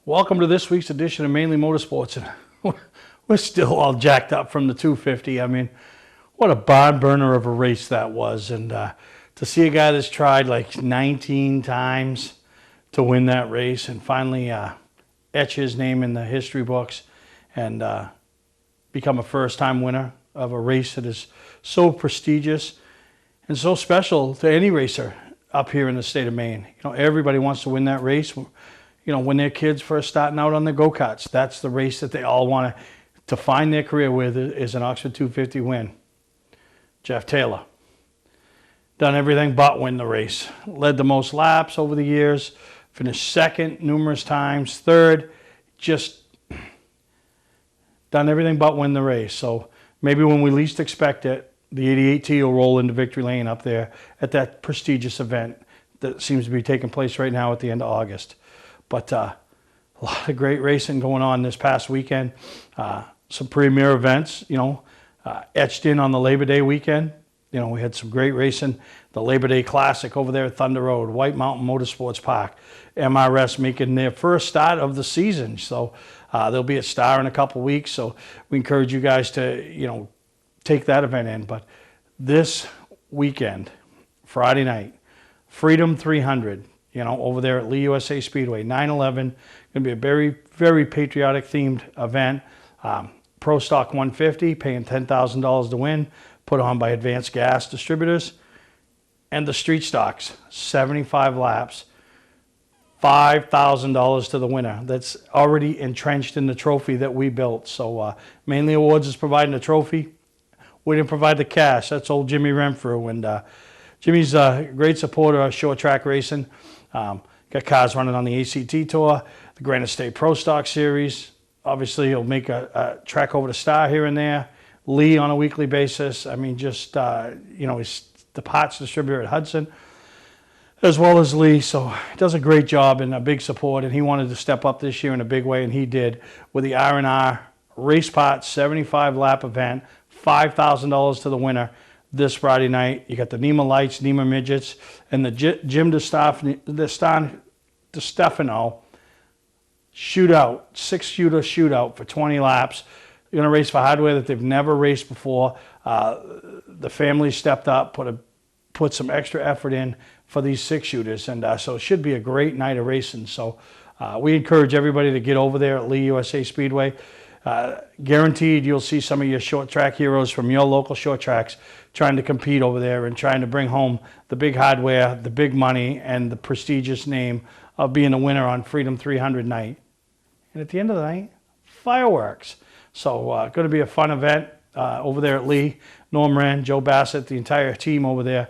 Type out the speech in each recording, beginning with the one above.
Welcome to this week's edition of Mainly Motorsports. And we're still all jacked up from the 250. I mean, what a barn burner of a race that was. And to see a guy that's tried like 19 times to win that race and finally etch his name in the history books and become a first-time winner of a race that is so prestigious and so special to any racer up here in the state of Maine. You know, everybody wants to win that race. You know, when their kids first starting out on the go-karts, that's the race that they all want to find their career with, is an Oxford 250 win. Jeff Taylor. Done everything but win the race. Led the most laps over the years. Finished second numerous times. Third. Just done everything but win the race. So maybe when we least expect it, the 88T will roll into victory lane up there at that prestigious event that seems to be taking place right now at the end of August. But a lot of great racing going on this past weekend. Some premier events, you know, etched in on the Labor Day weekend. You know, we had some great racing. The Labor Day Classic over there at Thunder Road, White Mountain Motorsports Park, MRS making their first start of the season. So they'll be at Star in a couple weeks. So we encourage you guys to, you know, take that event in. But this weekend, Friday night, Freedom 300. You know, over there at Lee USA Speedway, 9/11, going to be a very, very patriotic themed event. Pro Stock 150, paying $10,000 to win, put on by Advanced Gas Distributors. And the Street Stocks, 75 laps, $5,000 to the winner. That's already entrenched in the trophy that we built. So Mainly Awards is providing the trophy. We didn't provide the cash. That's old Jimmy Renfrew. And Jimmy's a great supporter of short track racing. Got cars running on the ACT Tour, the Granite State Pro Stock Series. Obviously, he'll make a track over to Star here and there. Lee on a weekly basis. I mean, just, you know, he's the parts distributor at Hudson, as well as Lee. So he does a great job and a big support. And he wanted to step up this year in a big way, and he did with the R&R Race Parts 75 lap event, $5,000 to the winner. This Friday night, you got the NEMA Lights, NEMA Midgets, and the Jim DeStefano shootout, 6-shooter shootout for 20 laps. They're going to race for hardware that they've never raced before. The family stepped up, put some extra effort in for these 6-shooters, and so it should be a great night of racing. So we encourage everybody to get over there at Lee USA Speedway. Guaranteed you'll see some of your short track heroes from your local short tracks trying to compete over there and trying to bring home the big hardware, the big money, and the prestigious name of being a winner on Freedom 300 night. And at the end of the night, fireworks. So going to be a fun event over there at Lee. Norm Rand, Joe Bassett, the entire team over there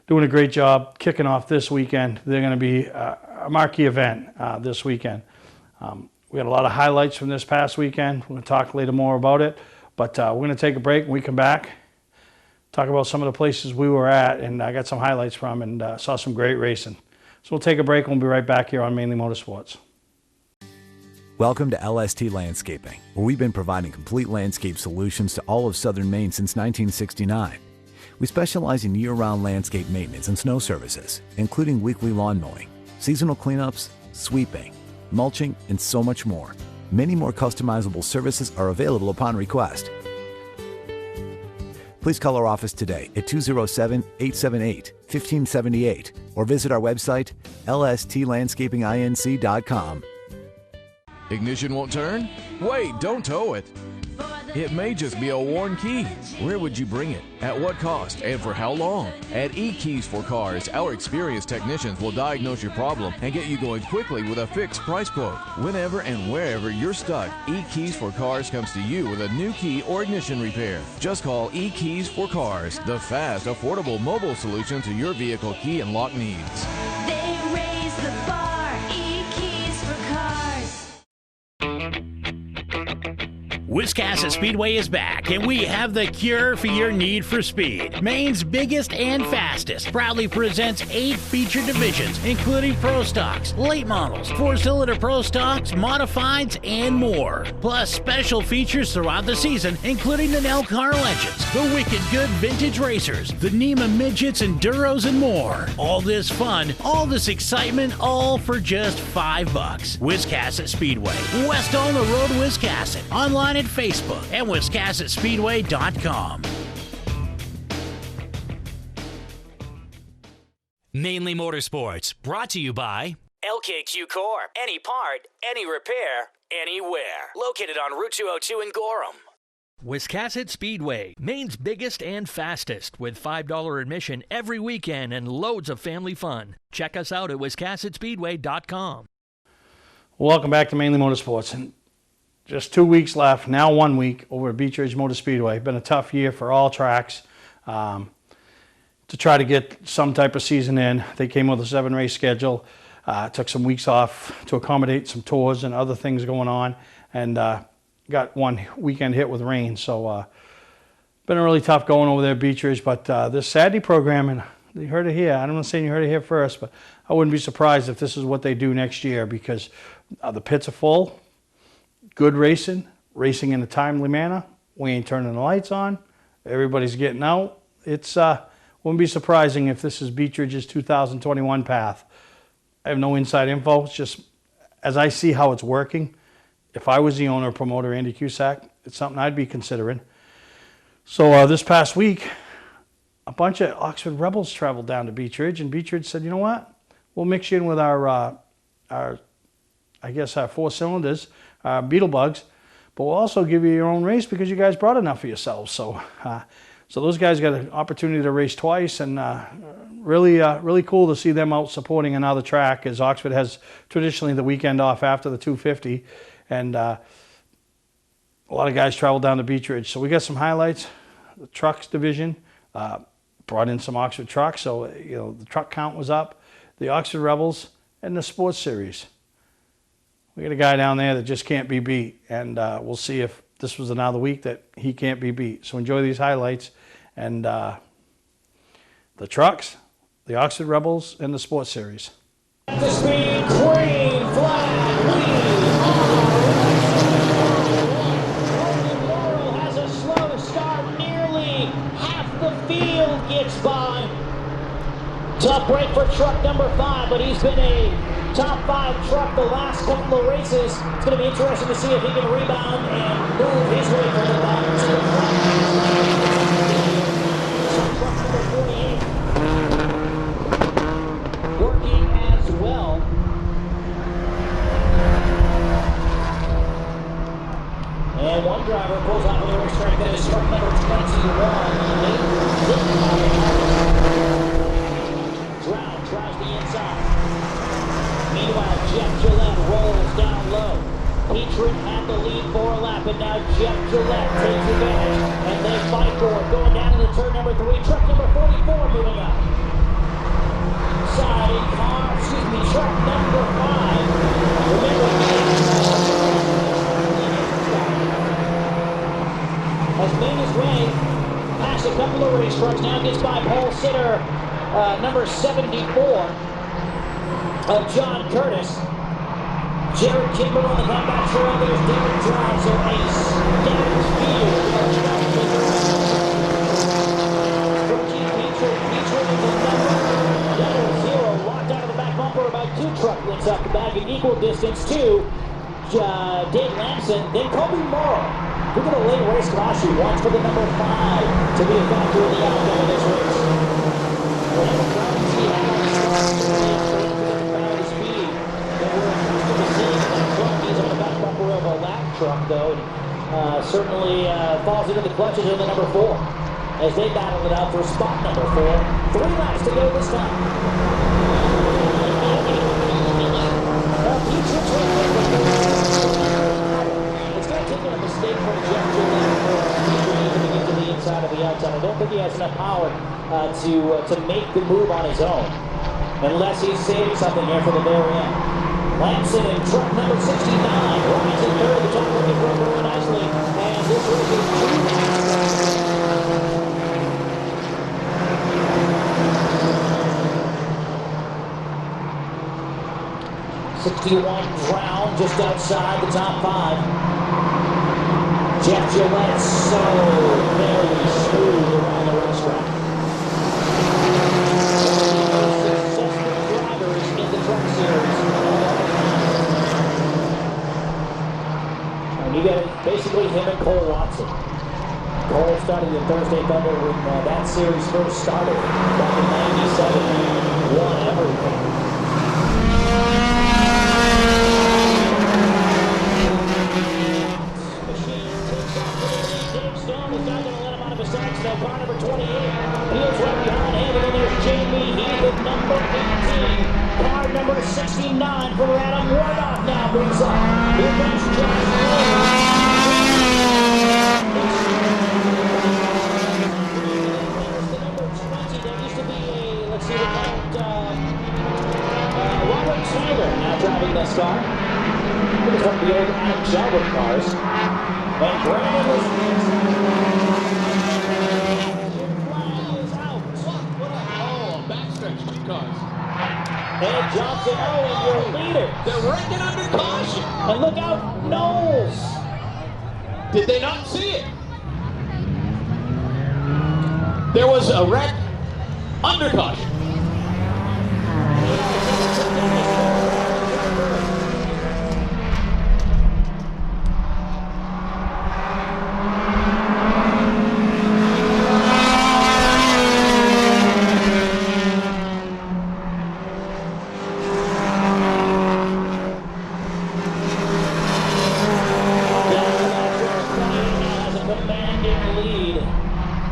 doing a great job kicking off this weekend. They're going to be a marquee event this weekend. We had a lot of highlights from this past weekend. We're going to talk later more about it. But we're going to take a break. When we come back, talk about some of the places we were at and I got some highlights from and saw some great racing. So we'll take a break and we'll be right back here on Mainly Motorsports. Welcome to LST Landscaping, where we've been providing complete landscape solutions to all of southern Maine since 1969. We specialize in year-round landscape maintenance and snow services, including weekly lawn mowing, seasonal cleanups, sweeping, mulching, and so much more. Many more customizable services are available upon request. Please call our office today at 207-878-1578 or visit our website, lstlandscapinginc.com. Ignition won't turn? Wait, don't tow it. It may just be a worn key. Where would you bring it? At what cost? And for how long? At eKeys for Cars, our experienced technicians will diagnose your problem and get you going quickly with a fixed price quote. Whenever and wherever you're stuck, eKeys for Cars comes to you with a new key or ignition repair. Just call eKeys for Cars, the fast, affordable mobile solution to your vehicle key and lock needs. They raise the bar, eKeys for Cars. Wiscasset Speedway is back, and we have the cure for your need for speed. Maine's biggest and fastest proudly presents 8 featured divisions, including Pro Stocks, late models, 4-cylinder Pro Stocks, modifieds, and more. Plus special features throughout the season, including the Nell Car Legends, the Wicked Good Vintage Racers, the NEMA Midgets, Enduros, and more. All this fun, all this excitement, all for just $5. Wiscasset Speedway, west on the road, Wiscasset. Online at Facebook and WiscassetSpeedway.com. Mainely Motorsports, brought to you by LKQ Corp. Any part, any repair, anywhere. Located on Route 202 in Gorham. Wiscasset Speedway, Maine's biggest and fastest, with $5 admission every weekend and loads of family fun. Check us out at WiscassetSpeedway.com. Welcome back to Mainly Motorsports. And just 2 weeks left, now 1 week over at Beech Ridge Motor Speedway. Been a tough year for all tracks to try to get some type of season in. They came with a 7-race schedule. Took some weeks off to accommodate some tours and other things going on, and got one weekend hit with rain. So been a really tough going over there at Beech Ridge. But this Saturday program, and you heard it here. I'm not saying you heard it here first, but I wouldn't be surprised if this is what they do next year, because the pits are full. Good racing in a timely manner. We ain't turning the lights on. Everybody's getting out. It's wouldn't be surprising if this is Beech Ridge's 2021 path. I have no inside info. It's just as I see how it's working. If I was the owner or promoter, Andy Cusack, it's something I'd be considering. So this past week, a bunch of Oxford Rebels traveled down to Beech Ridge, and Beech Ridge said, you know what? We'll mix you in with our 4 cylinders, Beetle Bugs, but we'll also give you your own race because you guys brought enough for yourselves. So those guys got an opportunity to race twice, and really cool to see them out supporting another track, as Oxford has traditionally the weekend off after the 250, and a lot of guys travel down to Beech Ridge. So we got some highlights. The trucks division brought in some Oxford trucks, so the truck count was up. The Oxford Rebels and the Sports Series. We got a guy down there that just can't be beat, and we'll see if this was another week that he can't be beat. So enjoy these highlights, and the trucks, the Oxford Rebels, and the Sports Series. The speed, green flag, we are Laurel has a slow start, nearly half the field gets by. Tough break for truck number 5, but he's been a top 5 truck the last couple of races. It's going to be interesting to see if he can rebound and move his way from the bottom to the front. Truck number 48 working as well. And one driver pulls out of the racetrack. That is truck number 21. Brown tries the inside. Meanwhile, Jeff Gillette rolls down low. Petrin had the lead for a lap, and now Jeff Gillette takes advantage, and they fight for it. Going down to the turn number 3, truck number 44 moving up. Truck number 5. Remember, has made his way past a couple of race trucks, now gets by pole sitter number 74 of John Curtis. Jared Kimber on the comeback trail. There's David Drive, so a stacked field of locked out of the back bumper, about 2 truck lengths off the back, in equal distance to Dave Lamson, then Kobe Morrow. Look at the late race caution, wants for the number 5 to be a factor in the outcome of this race. Truck though, and certainly falls into the clutches of the number 4 as they battle it out for spot number 4. 3 laps to go this time. It's going to take a mistake from Jeff Gillette to get to the inside of the outside. I don't think he has enough power to make the move on his own, unless he's saving something here for the very end. Lamson and truck number 69 rides in third. The top looking for very nicely. 61 round, just outside the top 5. Jeff Gillette so very smooth around the racetrack. Successful drivers in the Truck Series. And you got basically him and Cole Watson. Cole started in Thursday Thunder when that series first started back in '97. Won everything. Machine takes off for the lead. Dave Stone is not going to let him out of his sights. Now car number 28. Heels right behind him, and then there's Jamie Heath at number 18. Car number 69 for Adam Warnock now brings up. Here comes Josh Williams. Robert Taylor now driving this car. It's one of the old Adam Jalbert cars. And Brandon was is out. What a backstretch, 2 cars. And Johnson, and your leader. They're wrecking under caution. And look out, Knowles. Did they not see it? There was a wreck under caution.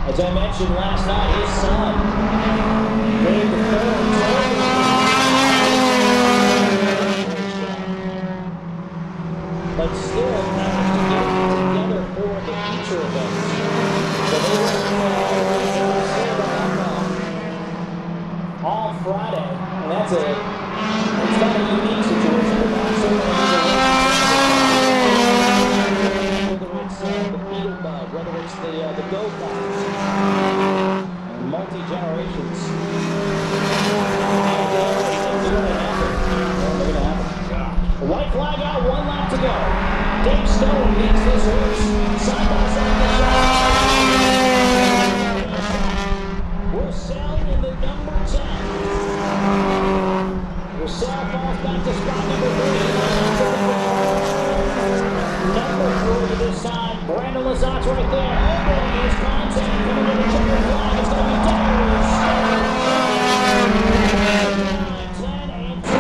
As I mentioned last night, his son made the but still managed to get it together for the future events. So they were all Friday, and it's not a unique situation. Whether it's the beetle bug, whether it's the go-karts, multi-generations. The white flag out, 1 lap to go. Dave Stone leads this horse side by side. Roussel in the number 10. Roussel falls back to spot number 3. Number 3 this time. Brandon Lazat's right there. Oh, here's contact coming to the checkered flag. It's going to be Darius. 10 and 3.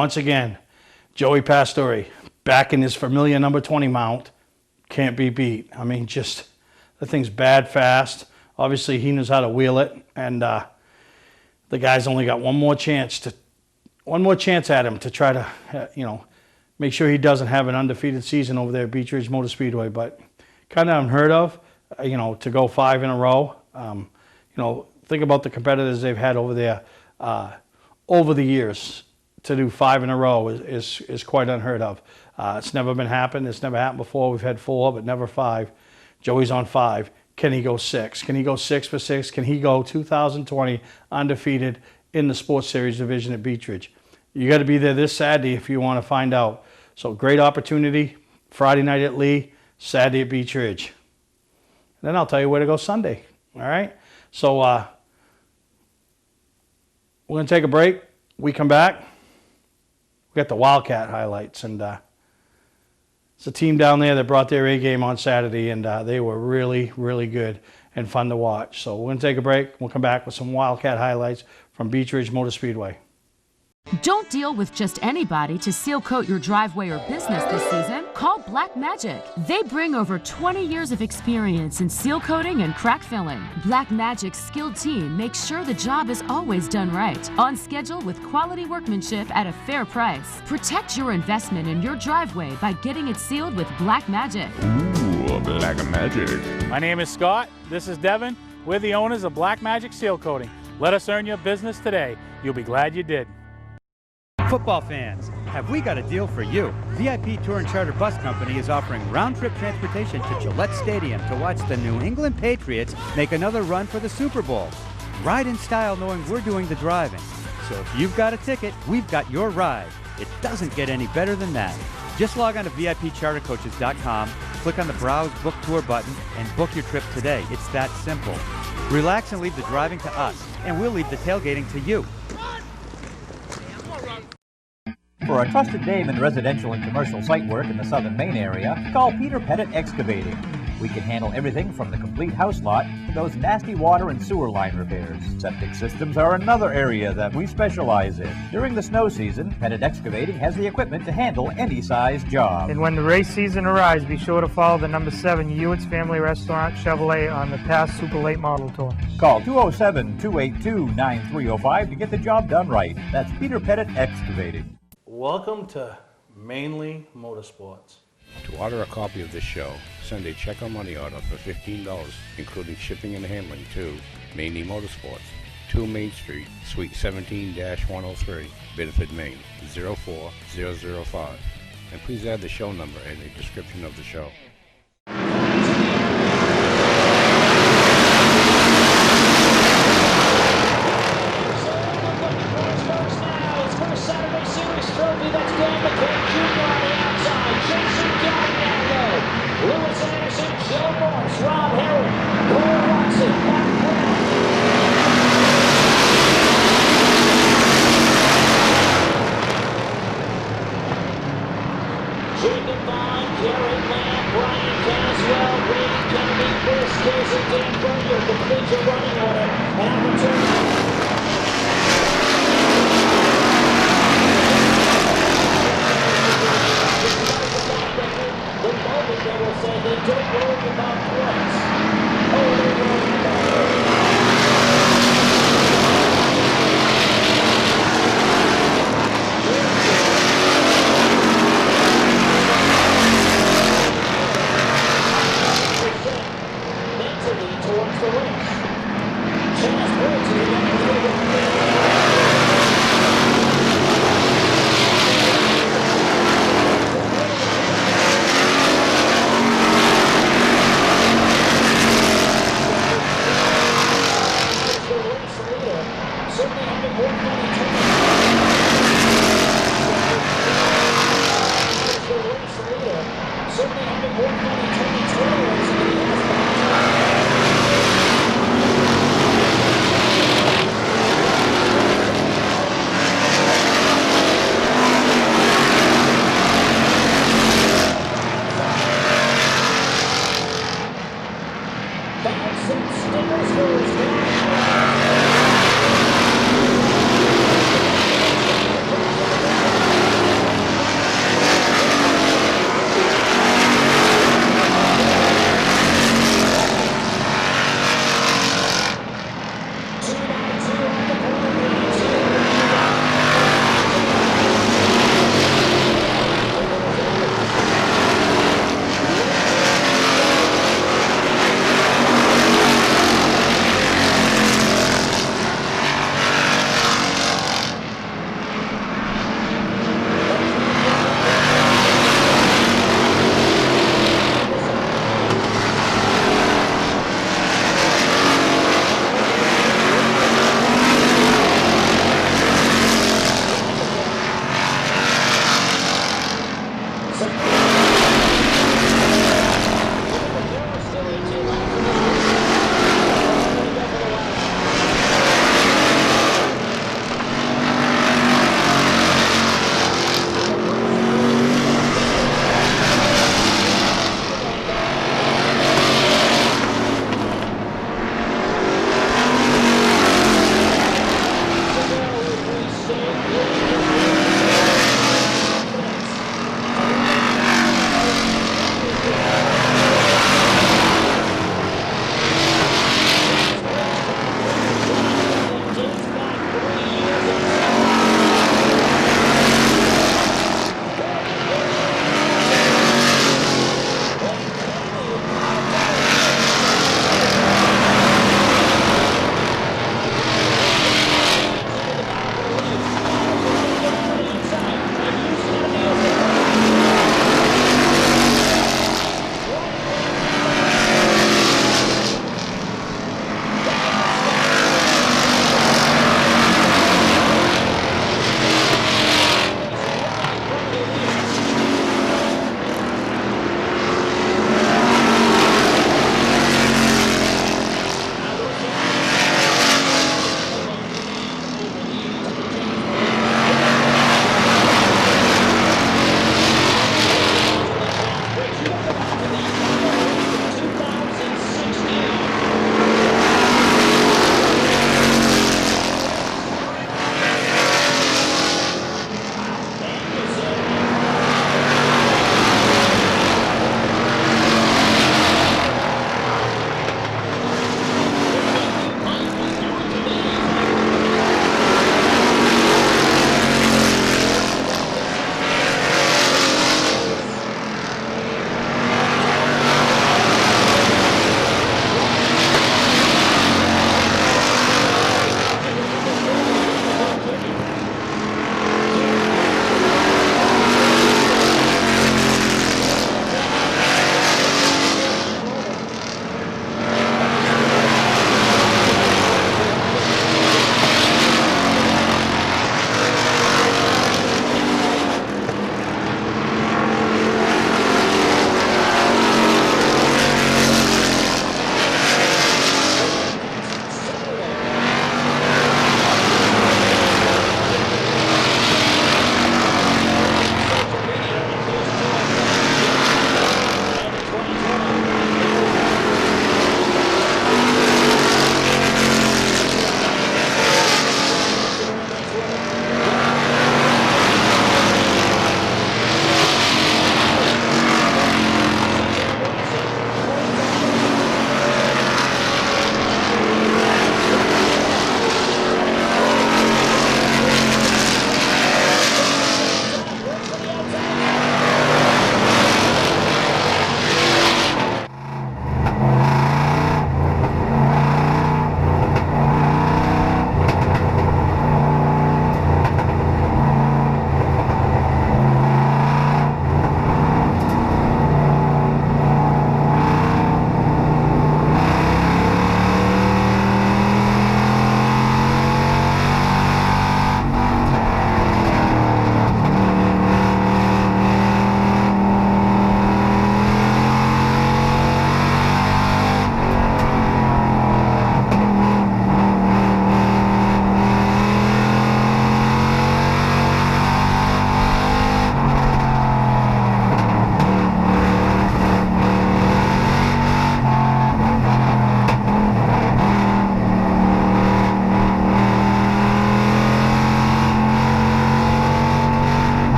once again, Joey Pastore back in his familiar number 20 mount, can't be beat. I mean, just the thing's bad fast. Obviously, he knows how to wheel it, and the guy's only got one more chance at him to try to, make sure he doesn't have an undefeated season over there at Beech Ridge Motor Speedway. But kind of unheard of, to go 5 in a row. Think about the competitors they've had over there over the years. To do 5 in a row is quite unheard of. It's never been happened. It's never happened before. We've had 4, but never 5. Joey's on 5. Can he go 6? Can he go 6 for 6? Can he go 2020 undefeated in the Sports Series division at Beech Ridge? You got to be there this Saturday if you want to find out. So great opportunity. Friday night at Lee, Saturday at Beech Ridge. Then I'll tell you where to go Sunday. All right? So we're going to take a break. We come back. We got the Wildcat highlights, and it's a team down there that brought their A game on Saturday, and they were really, really good and fun to watch. So we're going to take a break. We'll come back with some Wildcat highlights from Beech Ridge Motor Speedway. Don't deal with just anybody to seal coat your driveway or business this season. Call Black Magic. They bring over 20 years of experience in seal coating and crack filling. Black Magic's skilled team makes sure the job is always done right, on schedule with quality workmanship at a fair price. Protect your investment in your driveway by getting it sealed with Black Magic. Ooh, Black Magic. My name is Scott. This is Devin. We're the owners of Black Magic Seal Coating. Let us earn your business today. You'll be glad you did. Football fans, have we got a deal for you? VIP Tour and Charter Bus Company is offering round-trip transportation to Gillette Stadium to watch the New England Patriots make another run for the Super Bowl. Ride in style knowing we're doing the driving. So if you've got a ticket, we've got your ride. It doesn't get any better than that. Just log on to VIPChartercoaches.com, click on the Browse Book Tour button, and book your trip today. It's that simple. Relax and leave the driving to us, and we'll leave the tailgating to you. For a trusted name in residential and commercial site work in the southern Maine area, call Peter Pettit Excavating. We can handle everything from the complete house lot to those nasty water and sewer line repairs. Septic systems are another area that we specialize in. During the snow season, Pettit Excavating has the equipment to handle any size job. And when the race season arrives, be sure to follow the number 7 Hewitt's Family Restaurant Chevrolet on the past Super Late Model Tour. Call 207-282-9305 to get the job done right. That's Peter Pettit Excavating. Welcome to Mainely Motorsports. To order a copy of this show, send a check or money order for $15, including shipping and handling, to Mainely Motorsports, 2 Main Street, Suite 17-103, Biddeford, Maine, 04005. And please add the show number in the description of the show. Saturday Series trophy, that's Dan McCain Jr. on the outside. Jason Gagliardo, Lewis Anderson, Joe Morris, Rob Herring, Cole Watson, Matt Brown. Jacob Vaughn, Garrett Lamb, Brian Caswell, Brady Kennedy, Chris Casey, Dan Bernier complete your running order and opportunity. The moment they will say they don't worry about points. Oh, they worry about mentally towards the race. Chance Woods is going to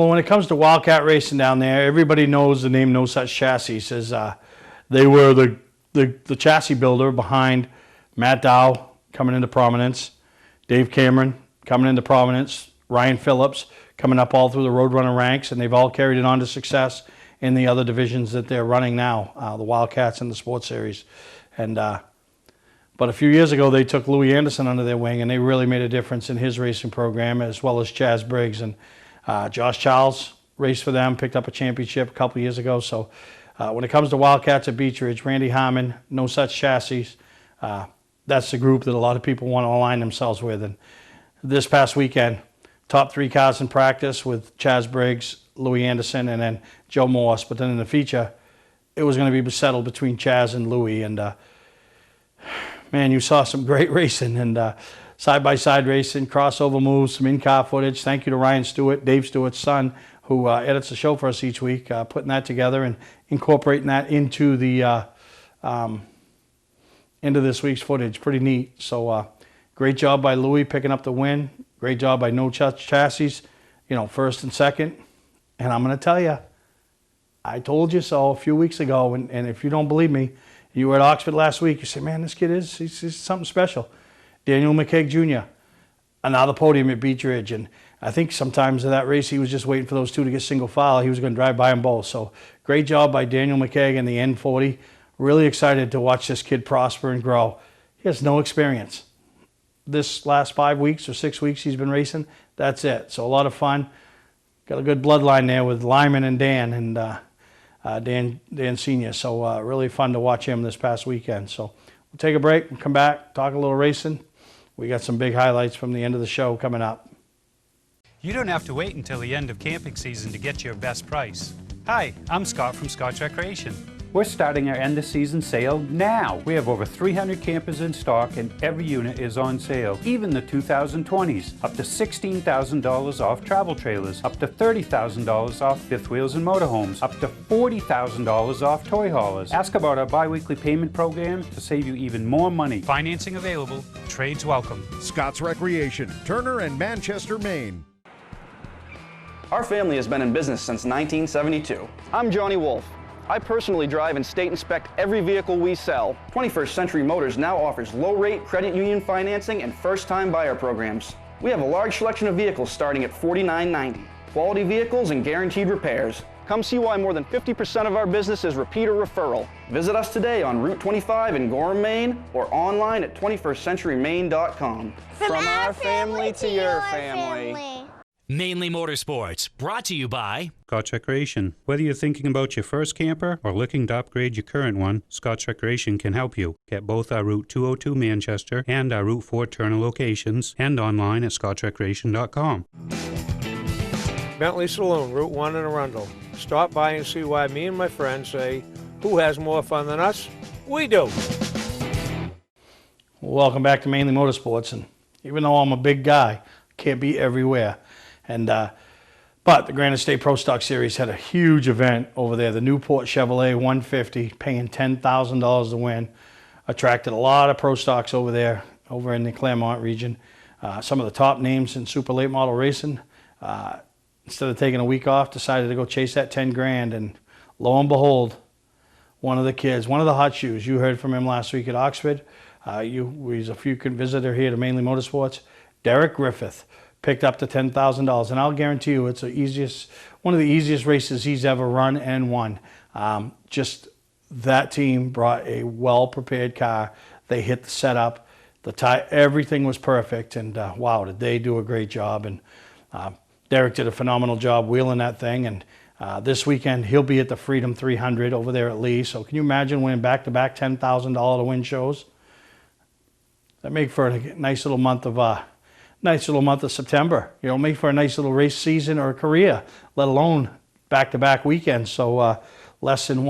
Well, when it comes to Wildcat Racing down there, everybody knows the name No Such Chassis. As they were the chassis builder behind Matt Dow coming into prominence, Dave Cameron coming into prominence, Ryan Phillips coming up all through the Roadrunner ranks, and they've all carried it on to success in the other divisions that they're running now, the Wildcats and the Sports Series. And but a few years ago, they took Louis Anderson under their wing, and they really made a difference in his racing program, as well as Chaz Briggs. And Josh Charles raced for them, picked up a championship a couple years ago. So when it comes to Wildcats at Beech Ridge, Randy Harmon, No Such Chassis, that's the group that a lot of people want to align themselves with. And this past weekend, top 3 cars in practice with Chaz Briggs, Louis Anderson, and then Joe Morse. But then in the feature, it was going to be settled between Chaz and Louis. And man, you saw some great racing and side-by-side racing, crossover moves, some in-car footage. Thank you to Ryan Stewart, Dave Stewart's son, who edits the show for us each week, putting that together and incorporating that into the into this week's footage. Pretty neat. So great job by Louis picking up the win. Great job by No Such Chassis, first and second. And I'm going to tell you, I told you so a few weeks ago, and if you don't believe me, you were at Oxford last week, you say, man, this kid he's something special. Daniel McCaig Jr., another podium at Beech Ridge. And I think sometimes in that race, he was just waiting for those 2 to get single file. He was going to drive by them both. So great job by Daniel McCaig in the N40. Really excited to watch this kid prosper and grow. He has no experience. This last 5 weeks or 6 weeks he's been racing, that's it. So a lot of fun. Got a good bloodline there with Lyman and Dan, and Dan Sr. So really fun to watch him this past weekend. So we'll take a break and come back, talk a little racing. We got some big highlights from the end of the show coming up. You don't have to wait until the end of camping season to get your best price. Hi, I'm Scott from Scott's Recreation. We're starting our end of season sale now. We have over 300 campers in stock and every unit is on sale. Even the 2020s. Up to $16,000 off travel trailers. Up to $30,000 off fifth wheels and motorhomes. Up to $40,000 off toy haulers. Ask about our bi-weekly payment program to save you even more money. Financing available. Trades welcome. Scott's Recreation, Turner and Manchester, Maine. Our family has been in business since 1972. I'm Johnny Wolf. I personally drive and state inspect every vehicle we sell. 21st Century Motors now offers low-rate credit union financing and first-time buyer programs. We have a large selection of vehicles starting at $49.90. Quality vehicles and guaranteed repairs. Come see why more than 50% of our business is repeat or referral. Visit us today on Route 25 in Gorham, Maine, or online at 21stcenturymaine.com. From our family to your family. Mainely Motorsports, brought to you by Scott's Recreation. Whether you're thinking about your first camper or looking to upgrade your current one, Scott's Recreation can help you. Get both our Route 202 Manchester and our Route 4 Turner locations and online at scottsrecreation.com. Bentley Saloon, Route 1 in Arundel. Stop by and see why me and my friends say, who has more fun than us? We do. Welcome back to Mainly Motorsports. And even though I'm a big guy, I can't be everywhere. And but the Granite State Pro Stock Series had a huge event over there. The Newport Chevrolet 150, paying $10,000 to win, attracted a lot of Pro Stocks over there, over in the Claremont region. Some of the top names in super late model racing, instead of taking a week off, decided to go chase that 10 grand. And lo and behold, one of the kids, one of the hot shoes, you heard from him last week at Oxford. He's a frequent visitor here to Mainly Motorsports. Derek Griffith picked up the $10,000, and I'll guarantee you it's one of the easiest races he's ever run and won. Just that team brought a well-prepared car. They hit the setup, the tie, everything was perfect, and wow, did they do a great job. And Derek did a phenomenal job wheeling that thing, and this weekend he'll be at the Freedom 300 over there at Lee. So can you imagine winning back-to-back $10,000 to win shows? That make for a nice little month of September. Make for a nice little race season or a career, let alone back-to-back weekends. So less than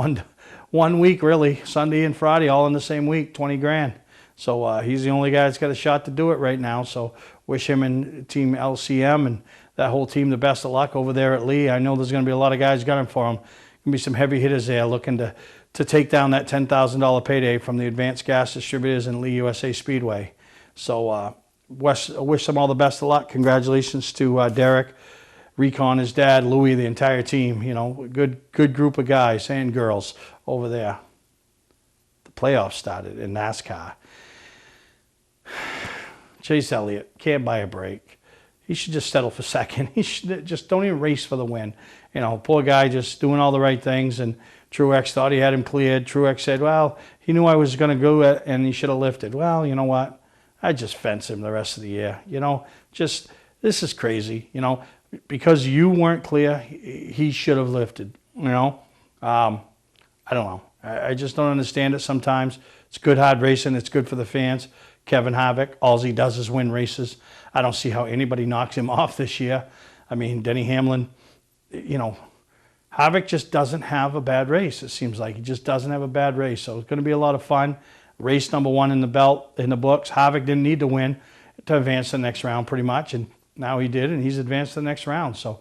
one week, really. Sunday and Friday, all in the same week, 20 grand. So he's the only guy that's got a shot to do it right now. So wish him and Team LCM and that whole team the best of luck over there at Lee. I know there's going to be a lot of guys gunning for him. Going to be some heavy hitters there looking to take down that $10,000 payday from the Advanced Gas Distributors and Lee USA Speedway. So wish them all the best of luck. Congratulations to Derek. Recon, his dad, Louis, the entire team, you know, good group of guys and girls over there. The playoffs started in NASCAR. Chase Elliott can't buy a break. He should just settle for second. He should just don't even race for the win. You know, poor guy just doing all the right things, and Truex thought he had him cleared. Truex said, well, he knew I was going to go and he should have lifted. Well, you know what? I'd just fence him the rest of the year. You know, just, this is crazy. You know, because you weren't clear, he should have lifted. You know, I don't know. I just don't understand it sometimes. It's good hard racing. It's good for the fans. Kevin Harvick, all he does is win races. I don't see how anybody knocks him off this year. I mean, Denny Hamlin, you know, Harvick just doesn't have a bad race. It seems like he just doesn't have a bad race. So it's going to be a lot of fun. Race number 1 in the belt, in the books. Harvick didn't need to win to advance to the next round pretty much. And now he did, and he's advanced to the next round. So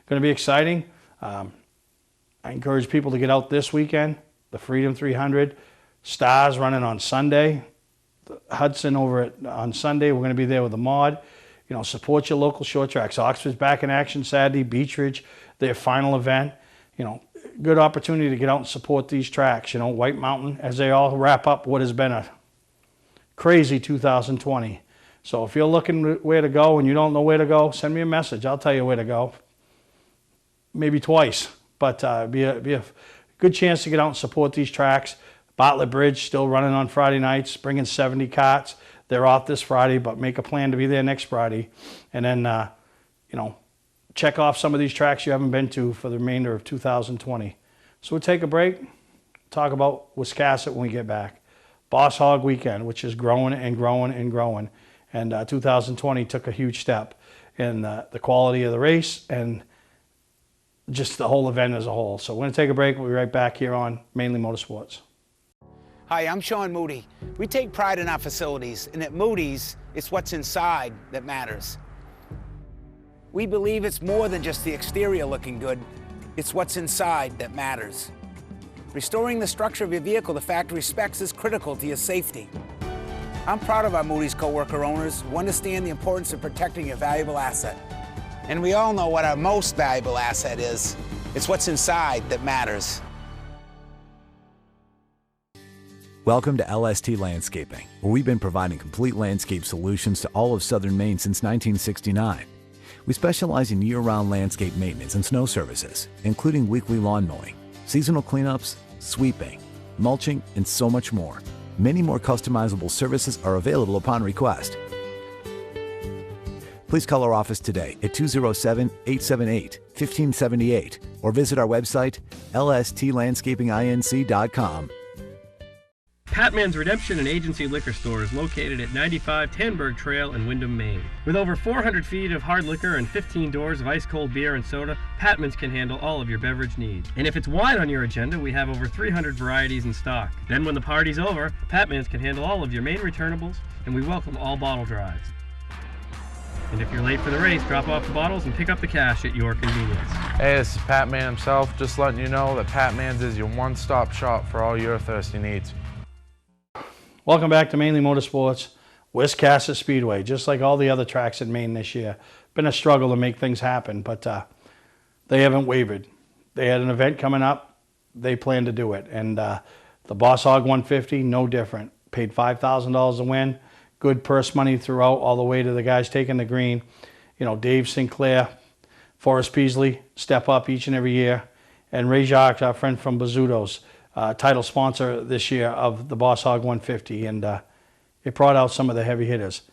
going to be exciting. I encourage people to get out this weekend. The Freedom 300. Stars running on Sunday. Hudson on Sunday. We're going to be there with the mod. You know, support your local short tracks. Oxford's back in action Saturday. Beech Ridge, their final event. You know, good opportunity to get out and support these tracks. You know, White Mountain, as they all wrap up what has been a crazy 2020. So if you're looking where to go and you don't know where to go, send me a message. I'll tell you where to go. Maybe twice, but be a good chance to get out and support these tracks. Bartlett Bridge still running on Friday nights, bringing 70 carts. They're off this Friday, but make a plan to be there next Friday. And then, you know, check off some of these tracks you haven't been to for the remainder of 2020. So we'll take a break, talk about Wiscasset when we get back. Boss Hog Weekend, which is growing and growing and growing. And 2020 took a huge step in the quality of the race and just the whole event as a whole. So we're going to take a break. We'll be right back here on Mainly Motorsports. Hi, I'm Sean Moody. We take pride in our facilities, and at Moody's, it's what's inside that matters. We believe it's more than just the exterior looking good, it's what's inside that matters. Restoring the structure of your vehicle to factory specs is critical to your safety. I'm proud of our Moody's coworker owners who understand the importance of protecting your valuable asset. And we all know what our most valuable asset is. It's what's inside that matters. Welcome to LST Landscaping, where we've been providing complete landscape solutions to all of southern Maine since 1969. We specialize in year-round landscape maintenance and snow services, including weekly lawn mowing, seasonal cleanups, sweeping, mulching, and so much more. Many more customizable services are available upon request. Please call our office today at 207-878-1578 or visit our website, lstlandscapinginc.com. Patman's Redemption and Agency Liquor Store is located at 95 Tanberg Trail in Windham, Maine. With over 400 feet of hard liquor and 15 doors of ice-cold beer and soda, Patman's can handle all of your beverage needs. And if it's wine on your agenda, we have over 300 varieties in stock. Then when the party's over, Patman's can handle all of your Maine returnables, and we welcome all bottle drives. And if you're late for the race, drop off the bottles and pick up the cash at your convenience. Hey, this is Pat Man himself, just letting you know that Pat Man's is your one-stop shop for all your thirsty needs. Welcome back to Mainly Motorsports, Wiscasset Speedway. Just like all the other tracks in Maine this year, been a struggle to make things happen, but they haven't wavered. They had an event coming up, they plan to do it, and the Boss Hog 150, no different. Paid $5,000 to win, good purse money throughout, all the way to the guys taking the green. You know, Dave Sinclair, Forrest Peasley step up each and every year, and Ray Jacques, our friend from Bazzuto's, title sponsor this year of the Boss Hog 150, and it brought out some of the heavy hitters.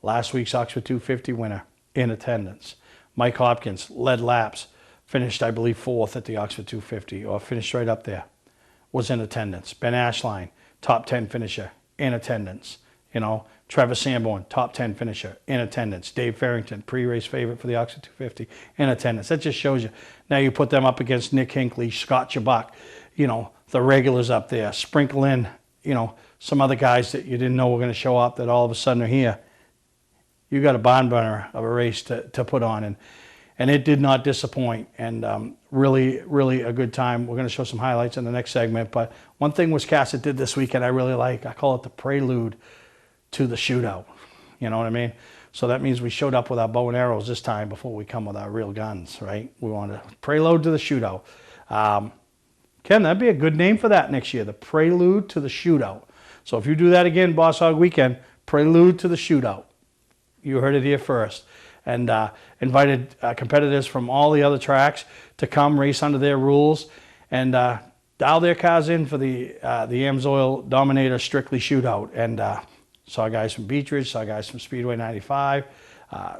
Last week's Oxford 250 winner in attendance. Mike Hopkins led laps, finished I believe 4th at the Oxford 250, or finished right up there, was in attendance. Ben Ashline, top 10 finisher, in attendance. You know, Trevor Sanborn, top 10 finisher, in attendance. Dave Farrington, pre-race favorite for the Oxford 250, in attendance. That just shows you. Now you put them up against Nick Hinckley, Scott Chubbuck, you know, the regulars up there. Sprinkle in, you know, some other guys that you didn't know were going to show up that all of a sudden are here. You got a barn burner of a race to put on, and it did not disappoint, and really, really a good time. We're going to show some highlights in the next segment, but one thing Wiscasset did this weekend I really like, I call it the prelude to the shootout. You know what I mean? So that means we showed up with our bow and arrows this time before we come with our real guns, right? We want to prelude to the shootout. Ken, that'd be a good name for that next year, the Prelude to the Shootout. So if you do that again, Boss Hog Weekend, Prelude to the Shootout. You heard it here first. And invited competitors from all the other tracks to come race under their rules and dial their cars in for the AMSOIL Dominator Strictly Shootout. And saw guys from Beechridge, saw guys from Speedway 95,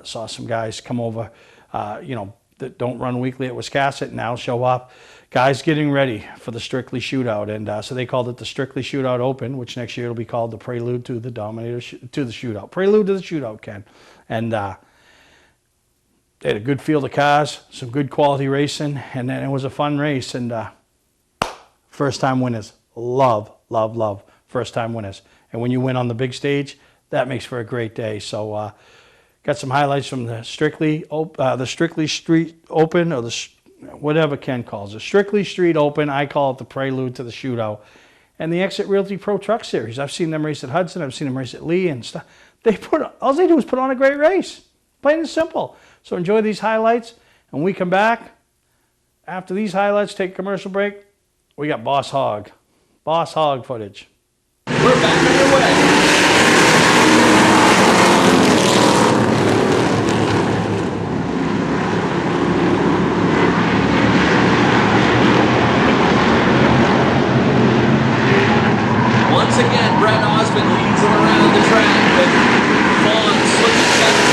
saw some guys come over, that don't run weekly at Wiscasset now show up. Guys getting ready for the Strictly Shootout. And so they called it the Strictly Shootout Open, which next year will be called the Prelude to the Dominator to the Shootout. Prelude to the Shootout, Ken. And they had a good field of cars, some good quality racing, and then it was a fun race. And first-time winners. Love, love, love first-time winners. And when you win on the big stage, that makes for a great day. So got some highlights from the Strictly Street Open, or whatever Ken calls it. Strictly Street Open. I call it the Prelude to the Shootout. And the Exit Realty Pro Truck Series. I've seen them race at Hudson. I've seen them race at Lee and stuff. All they do is put on a great race. Plain and simple. So enjoy these highlights. And when we come back, after these highlights, take a commercial break, we got Boss Hog. Boss Hog footage. We're back underway. Once again, Brett Osmond leads them around the track with Vaughn slipping seven.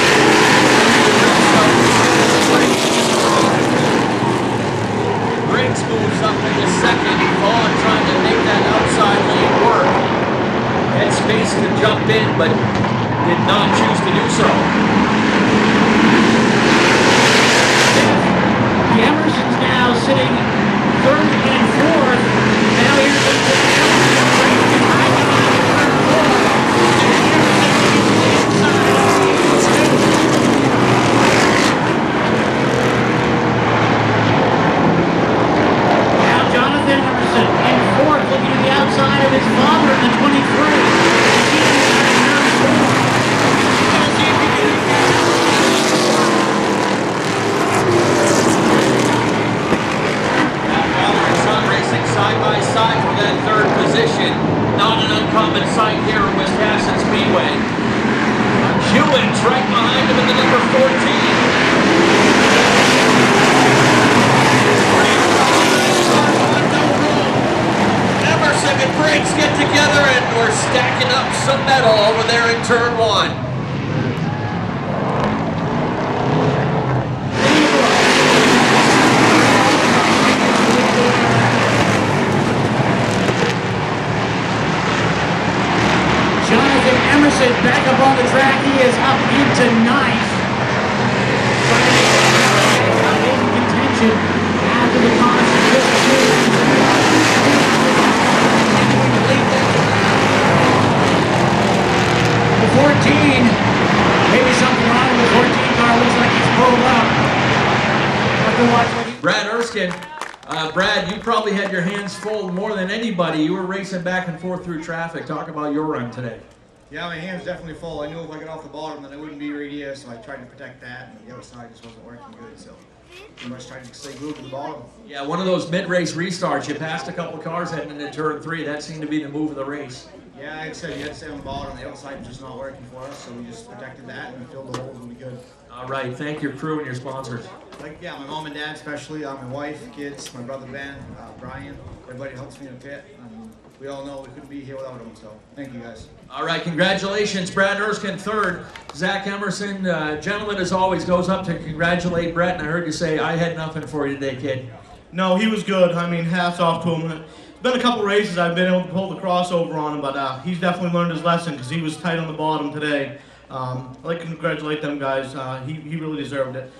Briggs moves up into second. Vaughn trying to make that outside lane work. Had space to jump in, but did not choose to do so. The Emerson's now sitting third and fourth. Now here's the now Jonathan Emerson in fourth, looking to the outside of his father in the 23. Side by side for that third position. Not an uncommon sight here at Wiscasset Speedway. Hewitt's right behind him in the number 14. Emerson and Briggs get together and we're stacking up some metal over there in turn one. Emerson back up on the track. He is up into ninth. In contention after the caution. The 14. Maybe something wrong with the 14 car. Looks like he's pulled up. Have to watch what he... Brad Erskine. Brad, you probably had your hands full more than anybody. You were racing back and forth through traffic. Talk about your run today. Yeah, my hand's definitely full. I knew if I got off the bottom then I wouldn't be right here, so I tried to protect that, and the other side just wasn't working good, so pretty much tried to stay glued to the bottom. Yeah, one of those mid-race restarts. You passed a couple cars heading into turn 3. That seemed to be the move of the race. Yeah, like I said, you had to stay on the bottom. The outside was just not working for us, so we just protected that and filled the holes really good. All right, thank your crew and your sponsors. Like, yeah, my mom and dad especially, my wife, kids, my brother Ben, Brian, everybody helps me in the pit. We all know we couldn't be here without them, so thank you guys. All right, congratulations. Brad Erskine third. Zach Emerson, gentleman as always, goes up to congratulate Brett, and I heard you say, I had nothing for you today, kid. No, he was good. I mean, hats off to him. It's been a couple races I've been able to pull the crossover on him, but he's definitely learned his lesson because he was tight on the bottom today. I'd like to congratulate them guys. He really deserved it.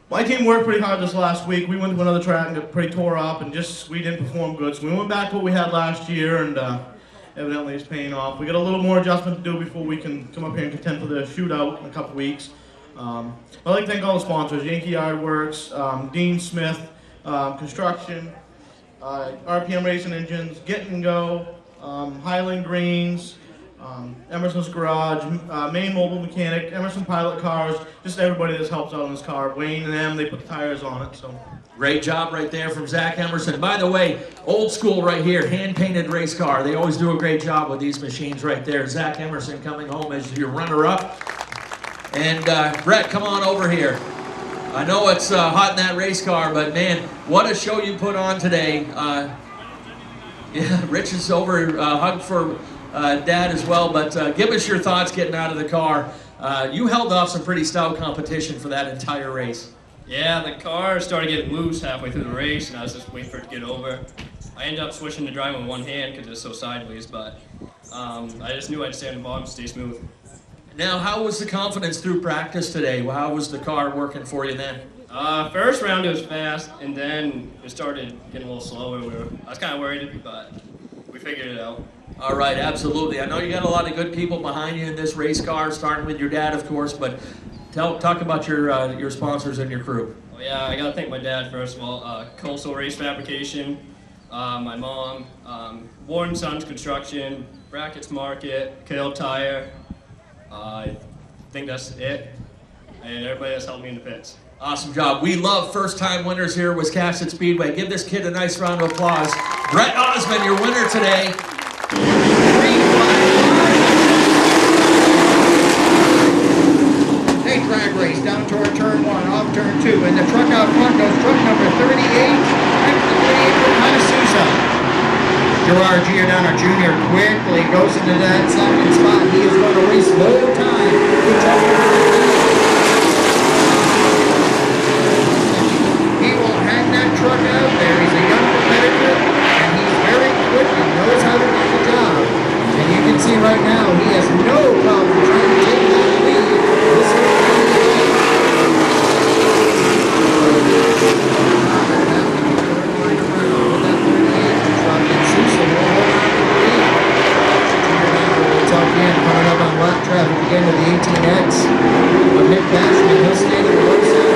My team worked pretty hard this last week. We went to another track and got pretty tore up, and we didn't perform good. So we went back to what we had last year, and evidently it's paying off. We got a little more adjustment to do before we can come up here and contend for the shootout in a couple weeks. I'd like to thank all the sponsors: Yankee Yard Works, Dean Smith Construction, RPM Racing Engines, Get and Go, Highland Greens, Emerson's Garage, Main Mobile Mechanic, Emerson Pilot Cars, just everybody that's helps out on this car. Wayne and them, they put the tires on it, so. Great job right there from Zach Emerson. By the way, old school right here, hand-painted race car. They always do a great job with these machines right there. Zach Emerson coming home as your runner-up. And Brett, come on over here. I know it's hot in that race car, but man, what a show you put on today. Yeah, Rich is over, hug for Dad as well, but give us your thoughts getting out of the car. You held off some pretty stout competition for that entire race. Yeah, the car started getting loose halfway through the race, and I was just waiting for it to get over. I ended up switching to driving with one hand because it was so sideways, but I just knew I'd stay on the bottom, stay smooth. Now, how was the confidence through practice today? How was the car working for you then? First round it was fast, and then it started getting a little slower. I was kind of worried, but we figured it out. All right, absolutely. I know you got a lot of good people behind you in this race car, starting with your dad, of course, but talk about your sponsors and your crew. Oh yeah, I gotta thank my dad first of all. Coastal Race Fabrication, my mom, Warren Sons Construction, Brackets Market, Kale Tire. I think that's it, and everybody that's helped me in the pits. Awesome job. We love first-time winners here at Wiscasset Speedway. Give this kid a nice round of applause. Brett Osmond, your winner today. Hey, drag race down toward turn 1, off turn 2, and the truck out front goes truck number 38, after the 38 from Hanasusa. Gerard Giordano Jr. quickly goes into that second spot. He is going to race low time. He will hang that truck out there. He's a young competitor, and he's very quick and knows how to do the job. And you can see right now, he has no problem trying to take that lead. This is coming up on lap traffic again with the 18X. But Nick Cashman, he'll stay to the low side.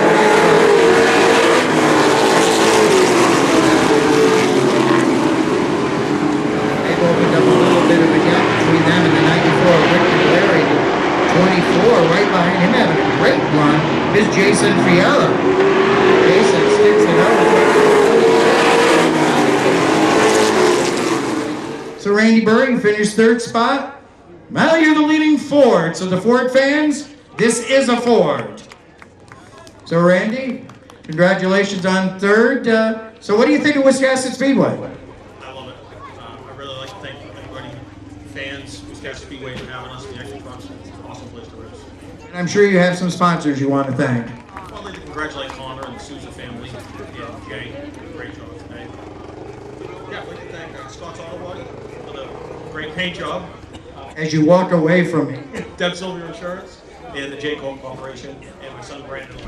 They've opened up a little bit of a gap between them and the 94 Rick Larry. 24 right behind him having a great run is Jason Fiala. Jason sticks it out. So Randy Burring finished third spot. Well, you're the leading Ford, so the Ford fans, this is a Ford. So Randy, congratulations on third. So what do you think of Wiscasset Speedway? I love it. I really like to thank everybody, fans, Wiscasset Speedway for having us, the extra trucks. It's an awesome place to race. And I'm sure you have some sponsors you want to thank. Well, I'd like to congratulate Connor and the Sousa family and Jay. Great job today. Yeah, I'd like to thank Scott's Auto Body for the great paint job. As you walk away from me. Deb Silver Insurance and the J. Cole Corporation and my son Brandon.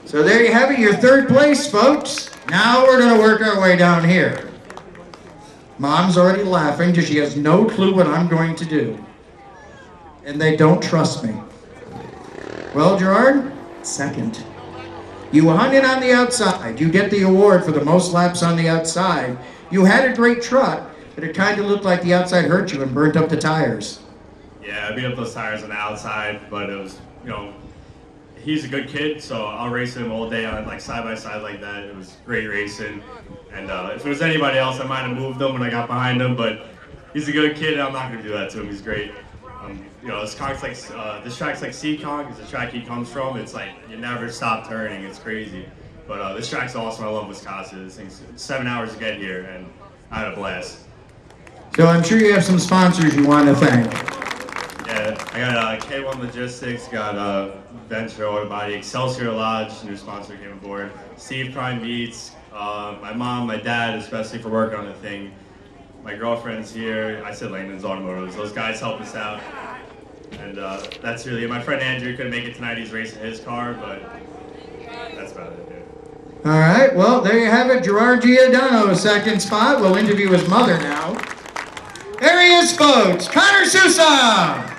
So there you have it, your third place, folks. Now we're going to work our way down here. Mom's already laughing because she has no clue what I'm going to do. And they don't trust me. Well, Gerard, second. You hung it on the outside. You get the award for the most laps on the outside. You had a great truck, but it kind of looked like the outside hurt you and burnt up the tires. Yeah, I beat up those tires on the outside, but it was, he's a good kid, so I'll race him all day on like side by side like that. It was great racing, and if it was anybody else, I might have moved him when I got behind him, but he's a good kid, and I'm not going to do that to him. He's great. This track's like Seacon, because the track he comes from, it's like you never stop turning. It's crazy, but this track's awesome. I love Wisconsin. This thing's 7 hours to get here, and I had a blast. So I'm sure you have some sponsors you want to thank. Yeah, I got K1 Logistics, got Venture Auto Body, Excelsior Lodge, new sponsor came aboard, Steve Prime Meats, my mom, my dad, especially for working on the thing. My girlfriend's here. I said Langdon's Automotives. Those guys help us out. And that's really it. My friend Andrew couldn't make it tonight. He's racing his car, but that's about it. All right, well, there you have it. Gerard Giordano, second spot. We'll interview his mother now. There he is, folks. Connor Sousa.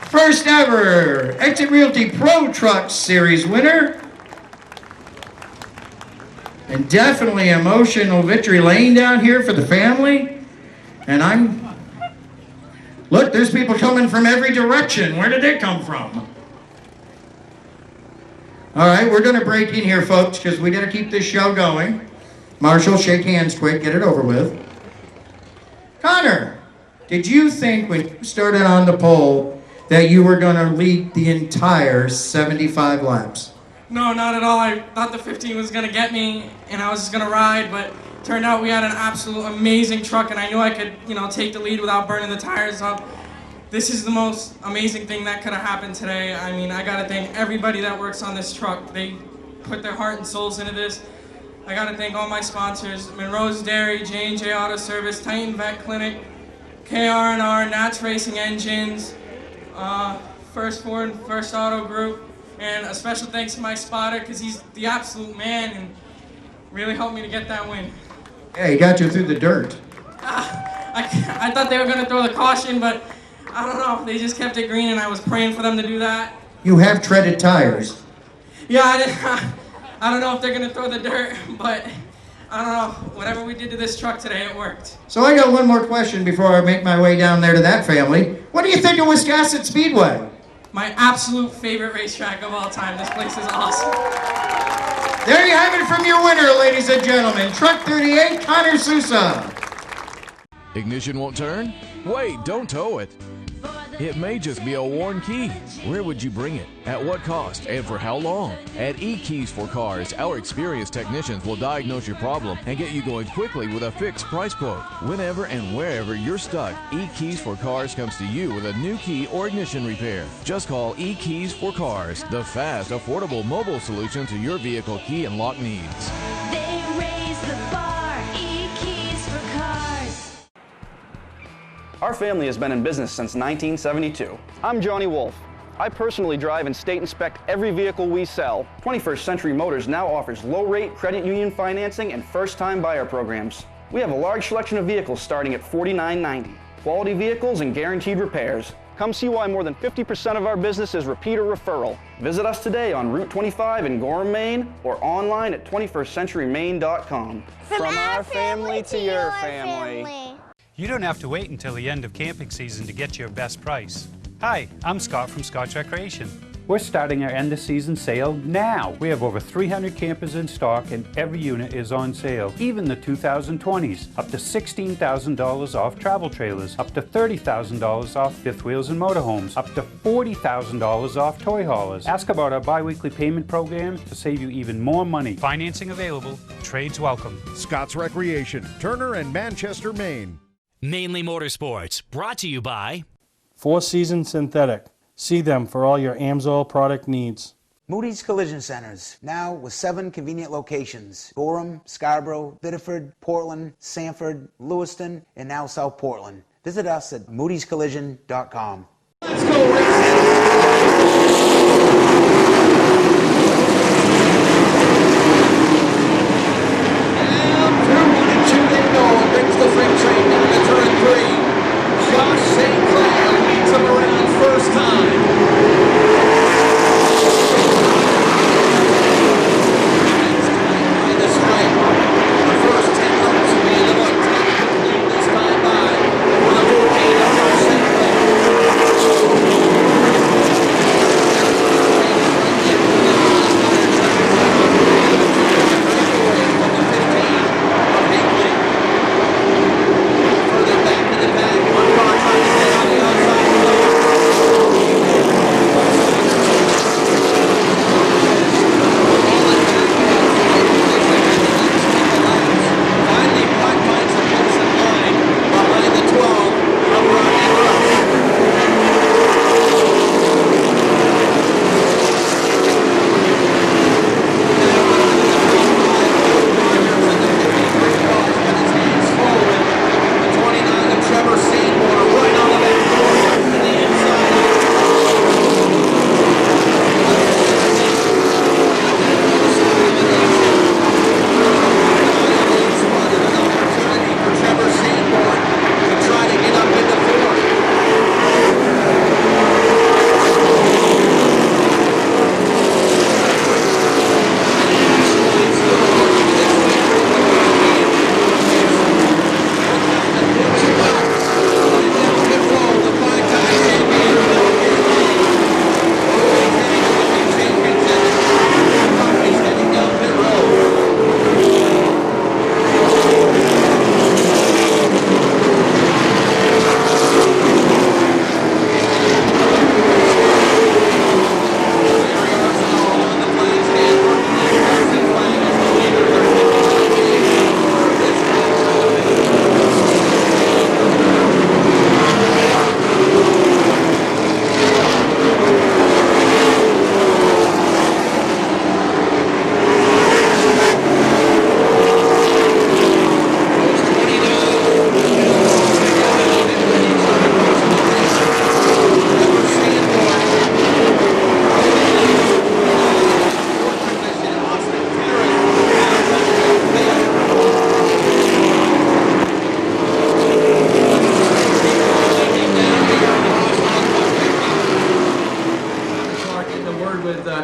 First ever Exit Realty Pro Trucks Series winner. And definitely emotional victory lane down here for the family. And Look, there's people coming from every direction. Where did they come from? All right, we're going to break in here, folks, because we got to keep this show going. Marshall, shake hands quick. Get it over with. Connor, did you think when you started on the pole that you were going to lead the entire 75 laps? No, not at all. I thought the 15 was going to get me, and I was just going to ride, but turned out we had an absolute amazing truck, and I knew I could, take the lead without burning the tires up. This is the most amazing thing that could have happened today. I mean, I got to thank everybody that works on this truck. They put their heart and souls into this. I got to thank all my sponsors, Monroe's Dairy, J&J Auto Service, Titan Vet Clinic, KR&R, Nats Racing Engines, First Ford, First Auto Group, and a special thanks to my spotter because he's the absolute man and really helped me to get that win. Yeah, he got you through the dirt. I thought they were going to throw the caution, but I don't know. They just kept it green, and I was praying for them to do that. You have treaded tires. Yeah, I don't know if they're going to throw the dirt, but I don't know. Whatever we did to this truck today, it worked. So I got one more question before I make my way down there to that family. What do you think of Wiscasset Speedway? My absolute favorite racetrack of all time. This place is awesome. There you have it from your winner, ladies and gentlemen. Truck 38, Connor Sousa. Ignition won't turn? Wait, don't tow it. It may just be a worn key. Where would you bring it? At what cost? And for how long? At E-Keys for Cars, our experienced technicians will diagnose your problem and get you going quickly with a fixed price quote. Whenever and wherever you're stuck, E-Keys for Cars comes to you with a new key or ignition repair. Just call E-Keys for Cars, the fast, affordable mobile solution to your vehicle key and lock needs. They raise the bar, E-Keys for Cars. Our family has been in business since 1972. I'm Johnny Wolf. I personally drive and state inspect every vehicle we sell. 21st Century Motors now offers low-rate credit union financing and first-time buyer programs. We have a large selection of vehicles starting at $49.90. Quality vehicles and guaranteed repairs. Come see why more than 50% of our business is repeat or referral. Visit us today on Route 25 in Gorham, Maine, or online at 21stcenturymaine.com. From our family to your family. You don't have to wait until the end of camping season to get your best price. Hi, I'm Scott from Scott's Recreation. We're starting our end of season sale now. We have over 300 campers in stock and every unit is on sale, even the 2020s. Up to $16,000 off travel trailers, up to $30,000 off fifth wheels and motorhomes, up to $40,000 off toy haulers. Ask about our bi-weekly payment program to save you even more money. Financing available, trades welcome. Scott's Recreation, Turner and Manchester, Maine. Mainly Motorsports, brought to you by Four Seasons Synthetic. See them for all your AMSOIL product needs. Moody's Collision Centers, now with 7 convenient locations. Gorham, Scarborough, Biddeford, Portland, Sanford, Lewiston, and now South Portland. Visit us at moodyscollision.com. Let's go racing! The freight train down to turn 3. Josh St. Clair leads him around first time. It's tied by the stripe. The first 10 laps will be in the book. Lead this time by with a 14 of Josh St. Clair.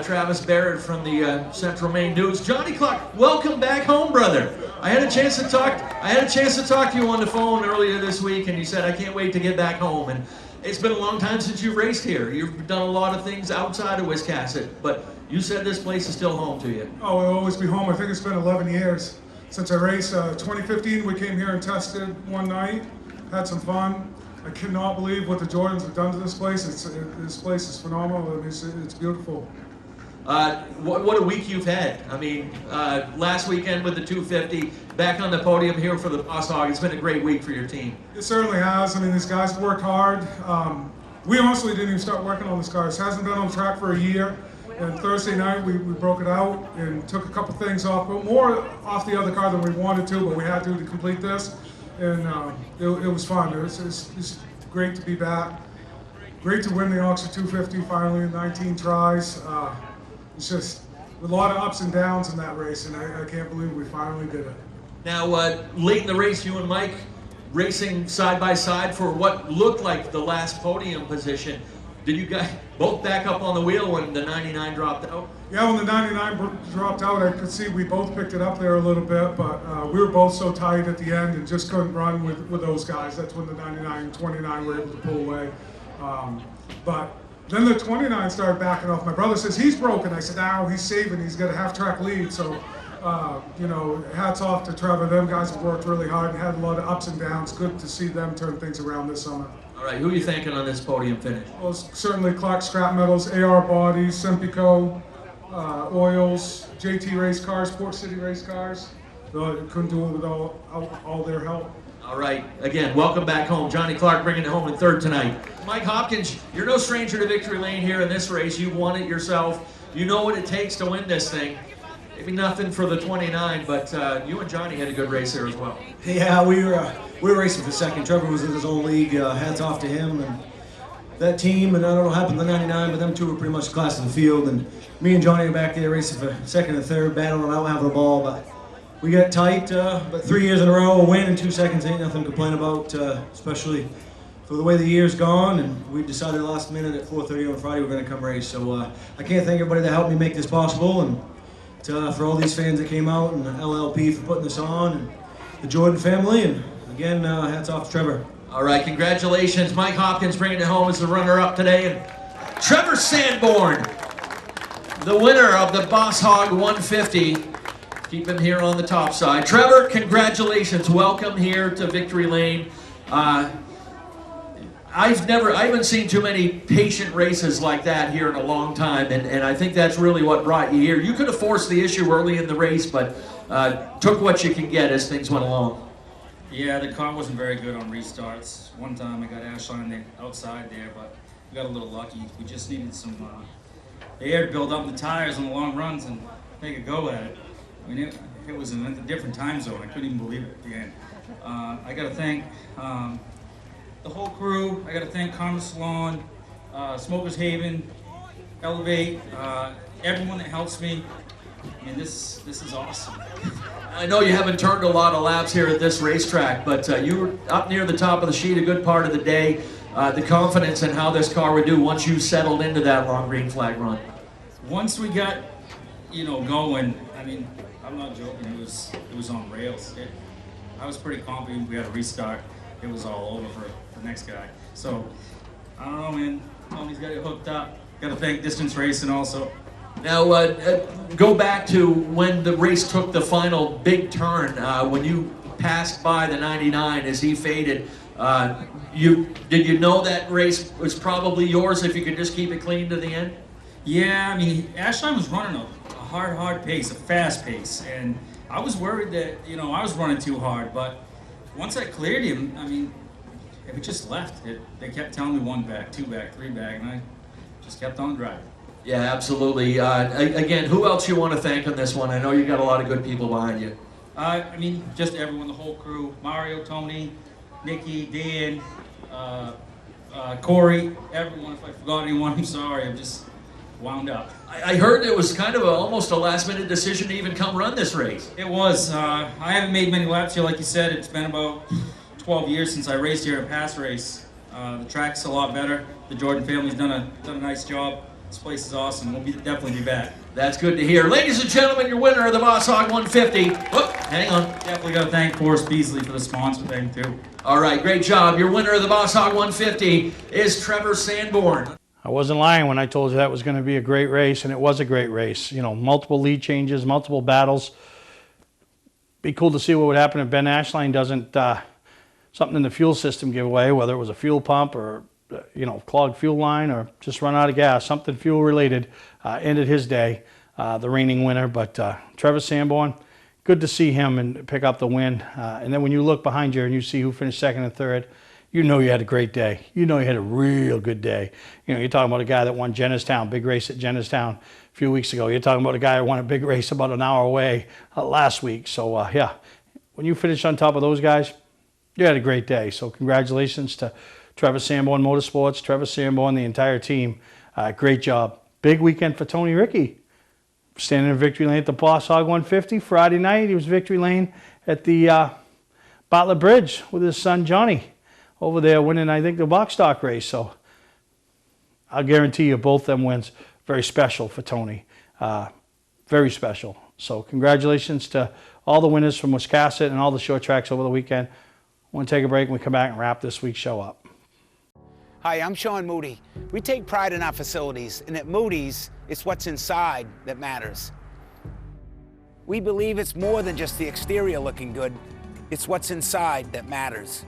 Travis Barrett from the Central Maine News. Johnny Clark, welcome back home, brother. I had a chance to talk to you on the phone earlier this week, and you said, I can't wait to get back home. And it's been a long time since you've raced here. You've done a lot of things outside of Wiscasset, but you said this place is still home to you. Oh, it'll always be home. I think it's been 11 years since I raced. 2015, we came here and tested one night, had some fun. I cannot believe what the Jordans have done to this place. This place is phenomenal. I mean, it's beautiful. What a week you've had. I mean, last weekend with the 250, back on the podium here for the Boss Hog. It's been a great week for your team. It certainly has. I mean, these guys work hard. We honestly didn't even start working on this car. It hasn't been on track for a year. And Thursday night, we broke it out and took a couple things off, but more off the other car than we wanted to, but we had to complete this. And it was fun. It's great to be back. Great to win the Oxford 250 finally in 19 tries. It's just a lot of ups and downs in that race, and I can't believe we finally did it. Now, late in the race, you and Mike racing side by side for what looked like the last podium position. Did you guys both back up on the wheel when the 99 dropped out? Yeah, when the 99 dropped out, I could see we both picked it up there a little bit, but we were both so tight at the end and just couldn't run with those guys. That's when the 99 and 29 were able to pull away. But then the 29 started backing off. My brother says he's broken. I said, no, he's saving. He's got a half-track lead. So, you know, hats off to Trevor. Them guys have worked really hard and had a lot of ups and downs. Good to see them turn things around this summer. All right, who are you thanking on this podium finish? Well, certainly Clark Scrap Metals, AR Bodies, Sempico, Oils, JT Race Cars, Port City Race Cars. Couldn't do it without all their help. All right, again, welcome back home. Johnny Clark bringing it home in third tonight. Mike Hopkins, you're no stranger to victory lane here in this race. You've won it yourself. You know what it takes to win this thing. Maybe nothing for the 29, but you and Johnny had a good race there as well. Yeah, we were racing for second. Trevor was in his own league. Hats off to him and that team. And I don't know what happened to the 99, but them two were pretty much class of the field. And me and Johnny are back there racing for second and third, battling out, having a ball. But we got tight. But 3 years in a row, a win in 2 seconds ain't nothing to complain about, especially for the way the year's gone. And we decided last minute at 4:30 on Friday we're going to come race. So I can't thank everybody that helped me make this possible. And for all these fans that came out, and the LLP for putting this on, and the Jordan family, and again, hats off to Trevor. All right, congratulations. Mike Hopkins bringing it home as the runner-up today. And Trevor Sanborn, the winner of the Boss Hog 150. Keep him here on the top side. Trevor, congratulations. Welcome here to Victory Lane. I haven't seen too many patient races like that here in a long time, and I think that's really what brought you here. You could have forced the issue early in the race, but took what you could get as things went along. Yeah, the car wasn't very good on restarts. One time I got ash on the outside there, but we got a little lucky. We just needed some air to build up the tires on the long runs and take a go at it. I mean, it was in a different time zone. I couldn't even believe it at the end. I got to thank the whole crew. I got to thank Karma Salon, Smokers Haven, Elevate, everyone that helps me. And this is awesome. I know you haven't turned a lot of laps here at this racetrack, but you were up near the top of the sheet a good part of the day. The confidence in how this car would do once you settled into that long green flag run. Once we got, going, I mean, I'm not joking. It was on rails. I was pretty confident we had a restart. It was all over for the next guy. So, I don't know, man. Tony's got it hooked up. Got to thank Distance Racing also. Now, go back to when the race took the final big turn, when you passed by the 99 as he faded. Did you know that race was probably yours if you could just keep it clean to the end? Yeah, I mean, Ashline was running a hard pace, a fast pace, and I was worried that, I was running too hard, but once I cleared him, I mean, it just left. They kept telling me 1 back, 2 back, 3 back, and I just kept on driving. Yeah, absolutely. Again, who else you want to thank on this one? I know you got a lot of good people behind you. I mean, just everyone, the whole crew. Mario, Tony, Nikki, Dan, Corey, everyone. If I forgot anyone, I'm sorry. I'm just wound up. I heard it was kind of almost a last-minute decision to even come run this race. It was. I haven't made many laps here, like you said. It's been about 12 years since I raced here in a pass race. The track's a lot better. The Jordan family's done a nice job. This place is awesome. We'll definitely be back. That's good to hear. Ladies and gentlemen, your winner of the Boss Hog 150. Whoop, hang on. Definitely got to thank Forrest Beasley for the sponsor thing, too. All right, great job. Your winner of the Boss Hog 150 is Trevor Sanborn. I wasn't lying when I told you that was going to be a great race, and it was a great race. You know, multiple lead changes, multiple battles. Be cool to see what would happen if Ben Ashline doesn't something in the fuel system give away, whether it was a fuel pump or clogged fuel line or just run out of gas, something fuel related. Ended his day, the reigning winner. But Trevor Sanborn, good to see him and pick up the win. And then when you look behind you and you see who finished second and third, you know you had a great day. You know you had a real good day. You know, you're talking about a guy that won Jennerstown, big race at Jennerstown a few weeks ago. You're talking about a guy that won a big race about an hour away last week. So, yeah, when you finish on top of those guys, you had a great day. So congratulations to Trevor Sanborn Motorsports, Trevor Sanborn, the entire team. Great job. Big weekend for Tony Ricky. Standing in victory lane at the Boss Hog 150. Friday night, he was victory lane at the Bartlett Bridge with his son Johnny over there winning, I think, the box stock race. So I'll guarantee you both them wins very special for Tony. Very special. So congratulations to all the winners from Wiscasset and all the short tracks over the weekend. We're going to take a break and we come back and wrap this week's show up. Hi, I'm Sean Moody. We take pride in our facilities, and at Moody's, it's what's inside that matters. We believe it's more than just the exterior looking good, it's what's inside that matters.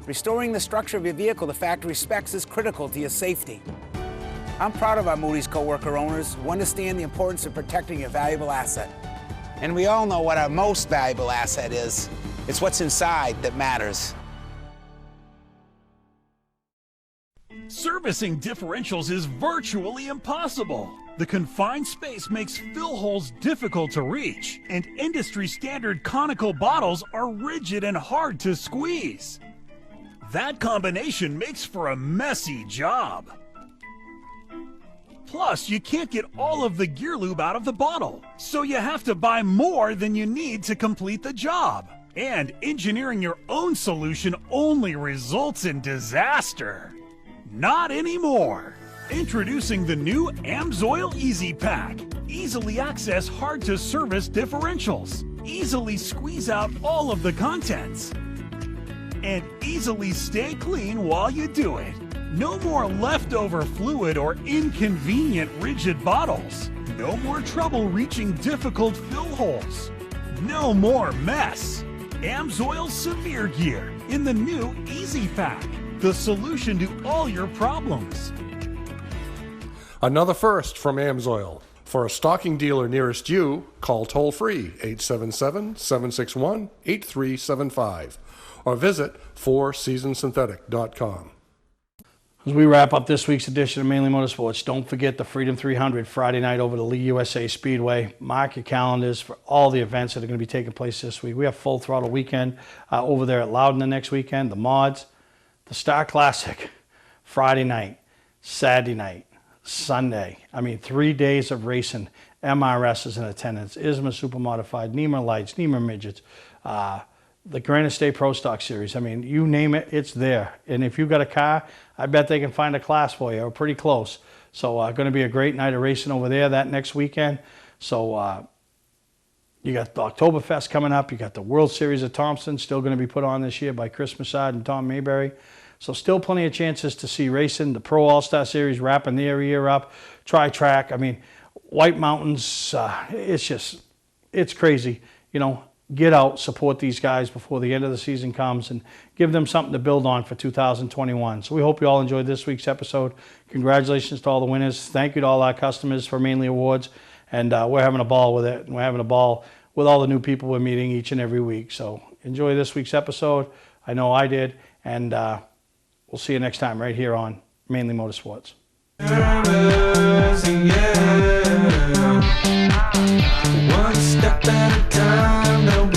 Restoring the structure of your vehicle to factory specs is critical to your safety. I'm proud of our Moody's co-worker owners who understand the importance of protecting your valuable asset. And we all know what our most valuable asset is. It's what's inside that matters. Servicing differentials is virtually impossible. The confined space makes fill holes difficult to reach, and industry-standard conical bottles are rigid and hard to squeeze. That combination makes for a messy job. Plus, you can't get all of the gear lube out of the bottle, so you have to buy more than you need to complete the job. And engineering your own solution only results in disaster. Not anymore. Introducing the new AMSOIL Easy Pack. Easily access hard-to-service differentials. Easily squeeze out all of the contents. And easily stay clean while you do it. No more leftover fluid or inconvenient rigid bottles. No more trouble reaching difficult fill holes. No more mess. AMSOIL Severe Gear in the new Easy Pack. The solution to all your problems. Another first from AMSOIL. For a stocking dealer nearest you, call toll-free 877-761-8375 or visit fourseasonsynthetic.com. As we wrap up this week's edition of Mainly Motorsports, don't forget the Freedom 300 Friday night over the Lee USA Speedway. Mark your calendars for all the events that are going to be taking place this week. We have full throttle weekend over there at Loudon the next weekend, the Mods, the Star Classic, Friday night, Saturday night, Sunday. I mean, 3 days of racing. MRS is in attendance, ISMA Super Modified, NEMA Lights, NEMA Midgets, the Granite State Pro Stock Series. I mean, you name it, it's there. And if you've got a car, I bet they can find a class for you, or pretty close. So going to be a great night of racing over there that next weekend. So you got the Oktoberfest coming up. You got the World Series of Thompson still going to be put on this year by Chris Massad and Tom Mayberry. So still plenty of chances to see racing. The Pro All-Star Series wrapping their year up. Tri-Track. I mean, White Mountains, it's crazy. You know, get out, support these guys before the end of the season comes and give them something to build on for 2021. So we hope you all enjoyed this week's episode. Congratulations to all the winners. Thank you to all our customers for Mainly Awards. And we're having a ball with it. And we're having a ball with all the new people we're meeting each and every week. So enjoy this week's episode. I know I did. And we'll see you next time right here on Mainly Motorsports. One step at a time.